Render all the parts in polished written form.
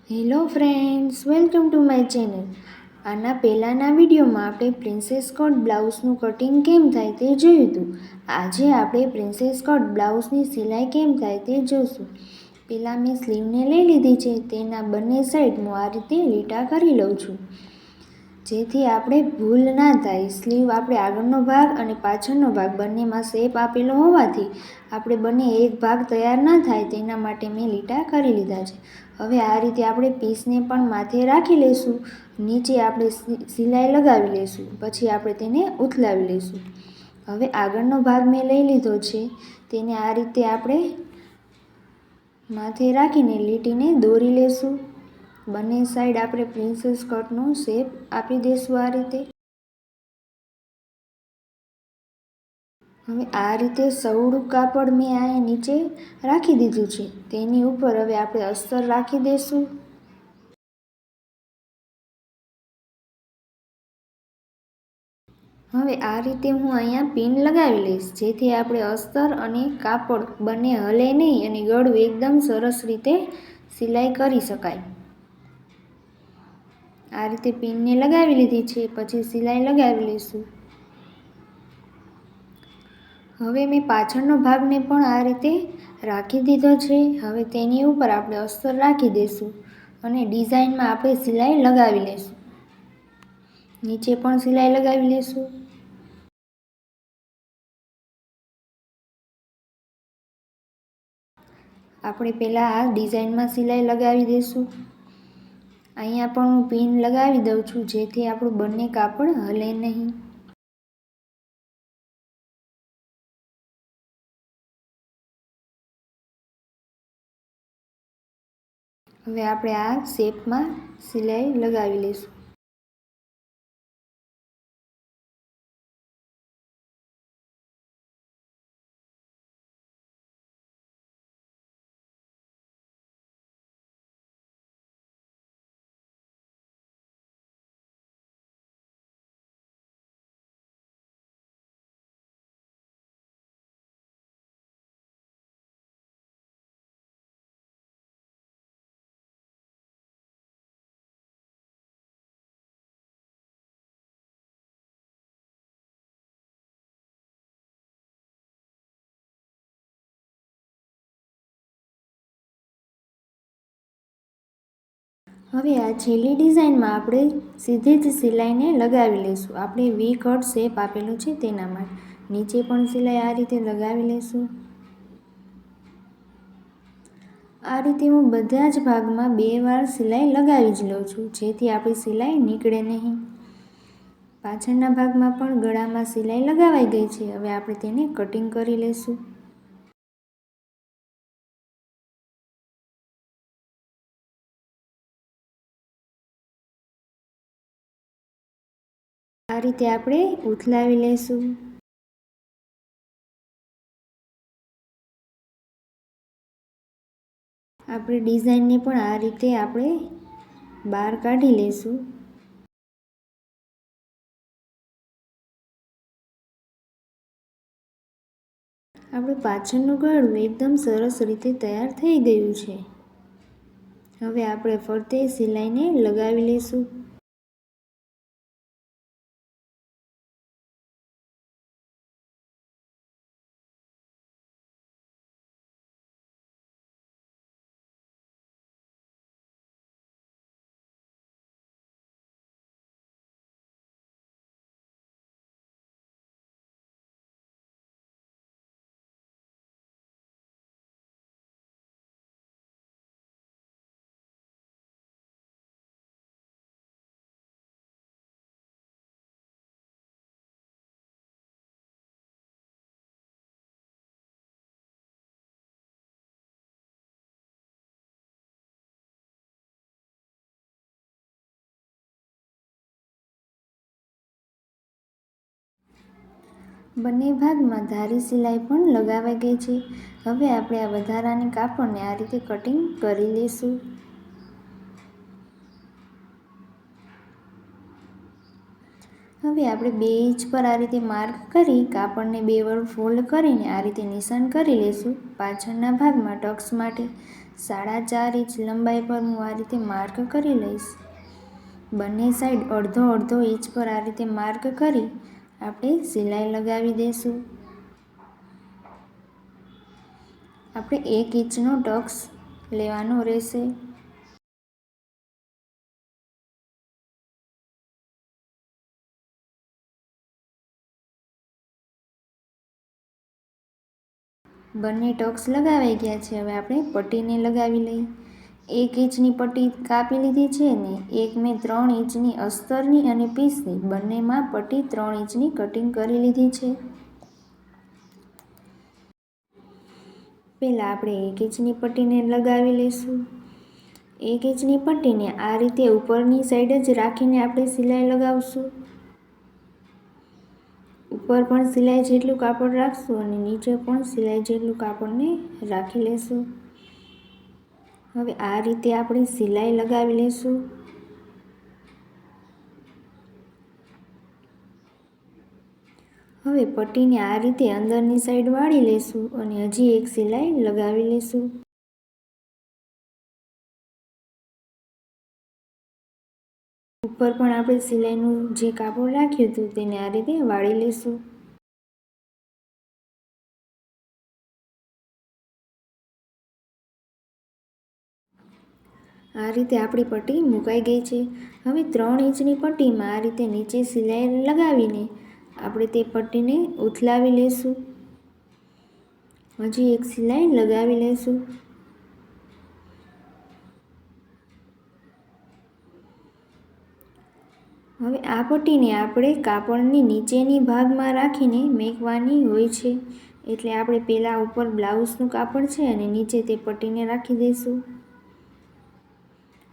Hello friends, welcome to my channel. આના પહેલાંના વિડીયોમાં આપણે પ્રિન્સેસ કટ બ્લાઉઝનું કટિંગ કેમ થાય તે જોયું હતું. આજે આપણે પ્રિન્સેસ કટ બ્લાઉઝની સિલાઈ કેમ થાય તે જોઈશું. પહેલાં મેં સ્લીવને લઈ લીધી છે. તેના બંને સાઈડ હું આ રીતે લીટા કરી લઉં છું, જેથી આપણે ભૂલ ના થાય. સ્લીવ આપણે આગળનો ભાગ અને પાછળનો ભાગ બંનેમાં શેપ આપેલો હોવાથી આપણે બંને એક ભાગ તૈયાર ના થાય તેના માટે મેં લીટા કરી લીધા છે. હવે આ રીતે આપણે પીસને પણ માથે રાખી લઈશું. નીચે આપણે સિલાઈ લગાવી લઈશું, પછી આપણે તેને ઉથલાવી લઈશું. હવે આગળનો ભાગ મેં લઈ લીધો છે, તેને આ રીતે આપણે માથે રાખીને લીટીને દોરી લઈશું. બંને સાઈડ આપણે પ્રિન્સેસ કટનો શેપ આપી દઈશું આ રીતે. હવે આ રીતે સવડું કાપડ મેં અહીંયા નીચે રાખી દીધું છે. તેની ઉપર હવે આપણે અસ્તર રાખી દઈશું. હવે આ રીતે હું અહીંયા પિન લગાવી લઈશ, જેથી આપણે અસ્તર અને કાપડ બંને હલે નહીં અને ગળું એકદમ સરસ રીતે સિલાઈ કરી શકાય. આ રીતે પિનને લગાવી લીધી છે, પછી સિલાઈ લગાવી લઈશું. હવે મેં પાછળનો ભાગને પણ આ રીતે રાખી દીધો છે. હવે તેની ઉપર આપણે અસ્તર રાખી દઈશું અને ડિઝાઇનમાં આપણે સિલાઈ લગાવી લઈશું. નીચે પણ સિલાઈ લગાવી લઈશું. આપણે પહેલાં આ ડિઝાઇનમાં સિલાઈ લગાવી દઈશું. અહીંયા પણ હું પિન લગાવી દઉં છું, જેથી આપણું બંને કાપડ હલે નહીં. હવે આપણે આ શેપમાં સિલાઈ લગાવી લઈશું. હવે આ છેલ્લી ડિઝાઇનમાં આપણે સીધી જ સિલાઈને લગાવી લઈશું. આપણે વી કટ શેપ આપેલો છે તેના માટે નીચે પણ સિલાઈ આ રીતે લગાવી લઈશું. આ રીતે હું બધા જ ભાગમાં 2 વાર સિલાઈ લગાવી જ લઉં છું, જેથી આપણી સિલાઈ નીકળે નહીં. પાછળના ભાગમાં પણ ગળામાં સિલાઈ લગાવાઈ ગઈ છે. હવે આપણે તેને કટિંગ કરી લઈશું. આ રીતે આપણે ઉથલાવી લઈશું. આપણે ડિઝાઇનને પણ આ રીતે આપણે બહાર કાઢી લઈશું. આપણું પાછળનું ગળું એકદમ સરસ રીતે તૈયાર થઈ ગયું છે. હવે આપણે ફરતે સિલાઈને લગાવી લઈશું. બંને ભાગમાં ધારી સિલાઈ પણ લગાવાઈ ગઈ છે. હવે આપણે આ વધારાની કાપડને આ રીતે કટિંગ કરી લઈશું. હવે આપણે 2 ઇંચ પર આ રીતે માર્ક કરી કાપડને 2 વાર ફોલ્ડ કરીને આ રીતે નિશાન કરી લઈશું. પાછળના ભાગમાં ટક્સ માટે 4.5 ઇંચ લંબાઈ પર હું આ રીતે માર્ક કરી લઈશ. બંને સાઈડ અડધો ઇંચ પર આ રીતે માર્ક કરી આપણે સિલાઈ લગાવી દઈશું. આપણે 1 ઇંચનો ટક્સ લેવાનો રહેશે. બંને ટક્સ લગાવાઈ ગયા છે. હવે આપણે પટ્ટીને લગાવી લઈએ. 1 ઇંચની પટ્ટી કાપી લીધી છે ને મેં 3 ઇંચની અસ્તરની અને પીસની બંનેમાં પટ્ટી 3 ઇંચની કટિંગ કરી લીધી છે. પહેલાં આપણે 1 ઇંચની પટ્ટીને લગાવી લઈશું. 1 ઇંચની પટ્ટીને આ રીતે ઉપરની સાઈડ જ રાખીને આપણે સિલાઈ લગાવશું. ઉપર પણ સિલાઈ જેટલું કાપડ રાખશું અને નીચે પણ સિલાઈ જેટલું કાપડને રાખી લેશું. હવે આ રીતે આપણે સિલાઈ લગાવી લેશું. હવે પટ્ટીને આ રીતે અંદરની સાઈડ વાળી લેશું અને હજી એક સિલાઈ લગાવી લેશું. ઉપર પણ આપણે સિલાઈનું જે કાપડ રાખ્યું હતું તેને આ રીતે વાળી લેશું. આ રીતે આપણી પટ્ટી મુકાઈ ગઈ છે. હવે 3 ઇંચની પટ્ટીમાં આ રીતે નીચે સિલાઈ લગાવીને આપણે તે પટ્ટીને ઉથલાવી લેશું. હજી એક સિલાઈ લગાવી લેશું. હવે આ પટ્ટીને આપણે કાપડની નીચેની ભાગમાં રાખીને મેકવાની હોય છે. એટલે આપણે પહેલાં ઉપર બ્લાઉઝનું કાપડ છે અને નીચે તે પટ્ટીને રાખી દઈશું.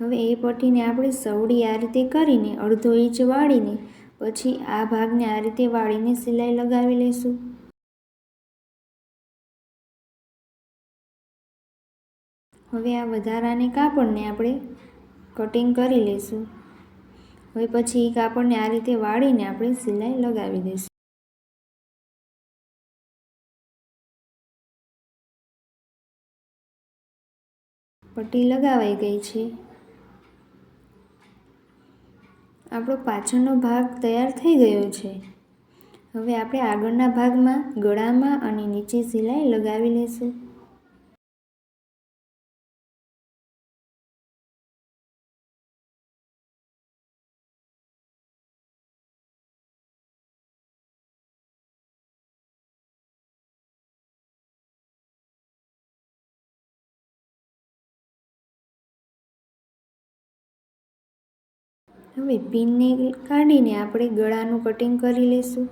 હવે એ પટ્ટીને આપણે સવડી આ રીતે કરીને અડધો ઇંચ વાળીને પછી આ ભાગને આ રીતે વાળીને સિલાઈ લગાવી લઈશું. હવે આ વધારાને કાપડને આપણે કટિંગ કરી લઈશું. હવે પછી એ કાપડને આ રીતે વાળીને આપણે સિલાઈ લગાવી દઈશું. પટ્ટી લગાવાઈ ગઈ છે. આપણો પાછળનો ભાગ તૈયાર થઈ ગયો છે. હવે આપણે આગળના ભાગમાં ગળામાં અને નીચે સિલાઈ લગાવી લઈશું. હવે પિનને કાઢીને આપણે ગળાનું કટિંગ કરી લઈશું.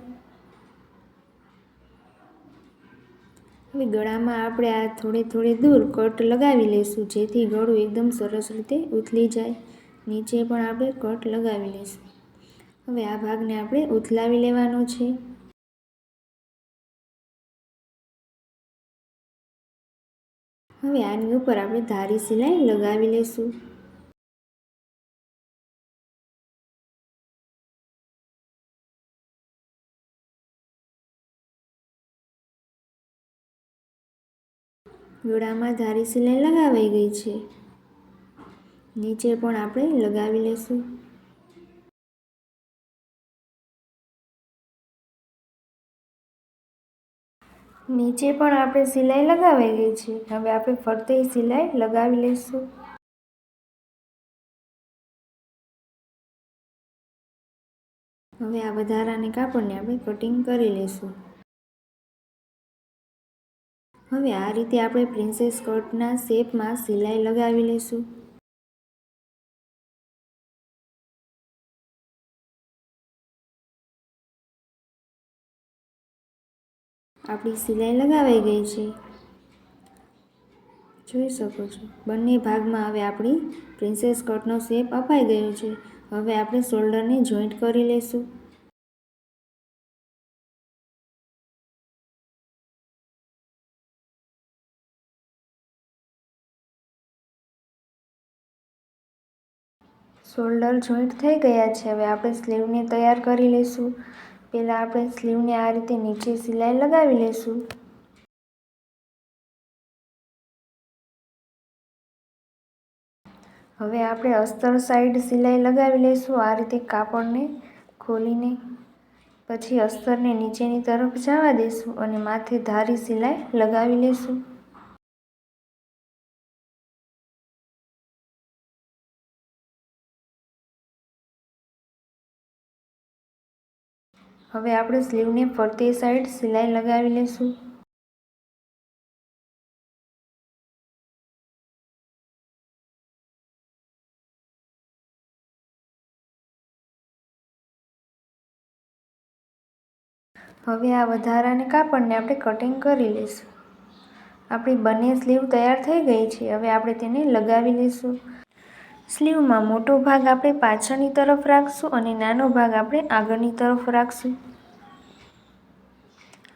હવે ગળામાં આપણે આ થોડે દૂર કટ લગાવી લઈશું જેથી ગળું એકદમ સરસ રીતે ઉથલી જાય. નીચે પણ આપણે કટ લગાવી લઈશું. હવે આ ભાગને આપણે ઉથલાવી લેવાનો છે. હવે આની ઉપર આપણે ધારી સિલાઈ લગાવી લઈશું. ગળામાં ધારી સિલાઈ લગાવાઈ ગઈ છે. નીચે પણ આપણે લગાવી લઈશું. નીચે પણ આપણે સિલાઈ લગાવાઈ ગઈ છે. હવે આપણે ફરતે સિલાઈ લગાવી લઈશું. હવે આ વધારાને કાપડને આપણે કટિંગ કરી લઈશું. હવે આ રીતે આપણે પ્રિન્સેસ કટના શેપમાં સિલાઈ લગાવી લઈશું. આપણી સિલાઈ લગાવાઈ ગઈ છે. જોઈ શકો છો બંને ભાગમાં હવે આપણી પ્રિન્સેસ કટનો શેપ અપાઈ ગયો છે. હવે આપણે શોલ્ડરને જોઈન્ટ કરી લઈશું. શોલ્ડર જોઈન્ટ થઈ ગયા છે. હવે આપણે સ્લીવને તૈયાર કરી લઈશું. પહેલાં આપણે સ્લીવને આ રીતે નીચે સિલાઈ લગાવી લઈશું. હવે આપણે અસ્તર સાઈડ સિલાઈ લગાવી લઈશું આ રીતે કાપડને ખોલીને. પછી અસ્તરને નીચેની તરફ જવા દઈશું અને માથે ધારી સિલાઈ લગાવી લઈશું. હવે આપણે સ્લીવને ફરતી સાઈડ સિલાઈ લગાવી લઈશું. હવે આ વધારાને કાપડને આપણે કટિંગ કરી લઈશું. આપણી બંને સ્લીવ તૈયાર થઈ ગઈ છે. હવે આપણે તેને લગાવી લઈશું. સ્લીવમાં મોટો ભાગ આપણે પાછળની તરફ રાખશું અને નાનો ભાગ આપણે આગળની તરફ રાખશું.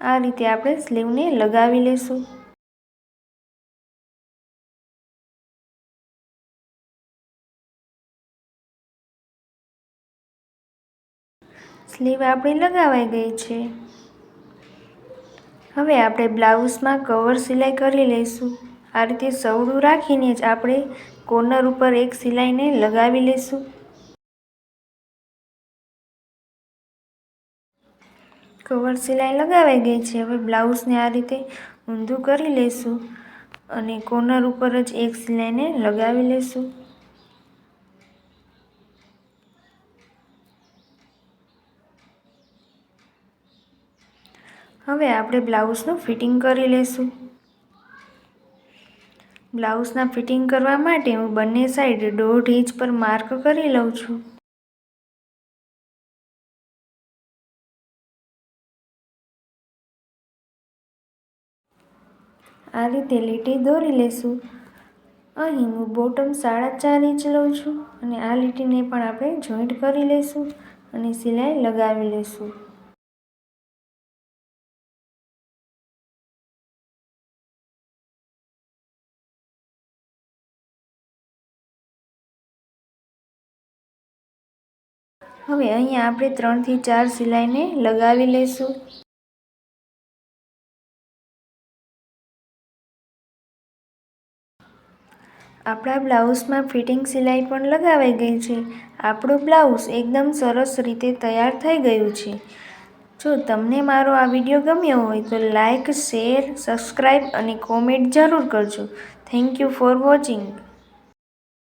આ રીતે આપણે સ્લીવને લગાવી લઈશું. સ્લીવ આપણી લગાવાઈ ગઈ છે. હવે આપણે બ્લાઉઝમાં કવર સિલાઈ કરી લઈશું. આ રીતે સવડું રાખીને જ આપણે કોર્નર ઉપર એક સિલાઈને લગાવી લઈશું. કવર સિલાઈ લગાવાઈ ગઈ છે. હવે બ્લાઉઝને આ રીતે ઊંધું કરી લઈશું અને કોર્નર ઉપર જ એક સિલાઈને લગાવી લઈશું. હવે આપણે બ્લાઉઝનું ફિટિંગ કરી લઈશું. બ્લાઉઝના ફિટિંગ કરવા માટે હું બંને સાઈડ 1.5 ઇંચ પર માર્ક કરી લઉં છું. આ રીતે લીટી દોરી લઈશું. અહીં હું બોટમ 4.5 ઇંચ લઉં છું અને આ લીટીને પણ આપણે જોઈન્ટ કરી લઈશું અને સિલાઈ લગાવી લઈશું. હવે અહીંયા આપણે 3 થી 4 સિલાઈને લગાવી લઈશું. આપણા બ્લાઉઝમાં ફિટિંગ સિલાઈ પણ લગાવાઈ ગઈ છે. આપણું બ્લાઉઝ એકદમ સરસ રીતે તૈયાર થઈ ગયું છે. જો તમને મારો આ વિડીયો ગમ્યો હોય તો લાઈક, શેર, સબસ્ક્રાઈબ અને કોમેન્ટ જરૂર કરજો. Thank you for watching.